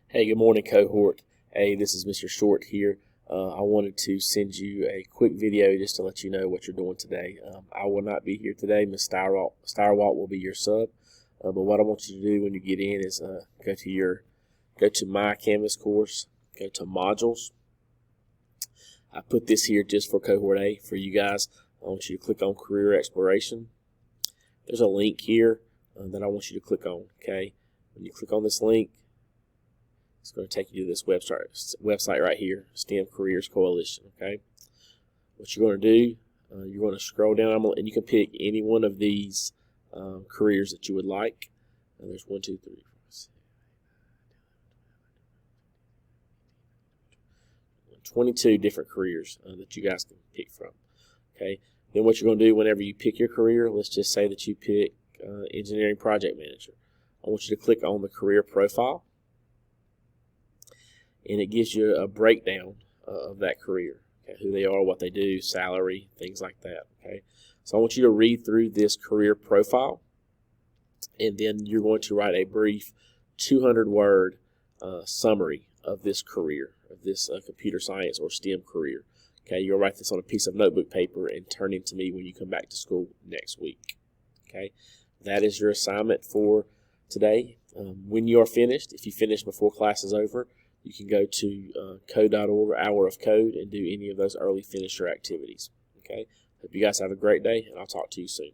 Hey, good morning, Cohort A. This is Mr. Short here. I wanted to send you a quick video just to let you know what you're doing today. I will not be here today. Ms. Styrwalt will be your sub. But what I want you to do when you get in is go to My Canvas course, go to Modules. I put this here just for Cohort A for you guys. I want you to click on Career Exploration. There's a link here that I want you to click on. Okay, when you click on this link, it's going to take you to this website right here, STEM Careers Coalition. Okay, what you're going to do, you're going to scroll down, and you can pick any one of these careers that you would like. There's 1, 2, 3, 4, 6, 22 different careers that you guys can pick from. Okay, then what you're going to do whenever you pick your career, let's just say that you pick Engineering Project Manager. I want you to click on the career profile, and it gives you a breakdown of that career, okay, who they are, what they do, salary, things like that. Okay, so I want you to read through this career profile, and then you're going to write a brief 200-word summary of this career, of this computer science or STEM career. Okay, you'll write this on a piece of notebook paper and turn it to me when you come back to school next week. Okay, that is your assignment for today. When you are finished, if you finish before class is over, you can go to code.org, Hour of Code, and do any of those early finisher activities. Okay, hope you guys have a great day, and I'll talk to you soon.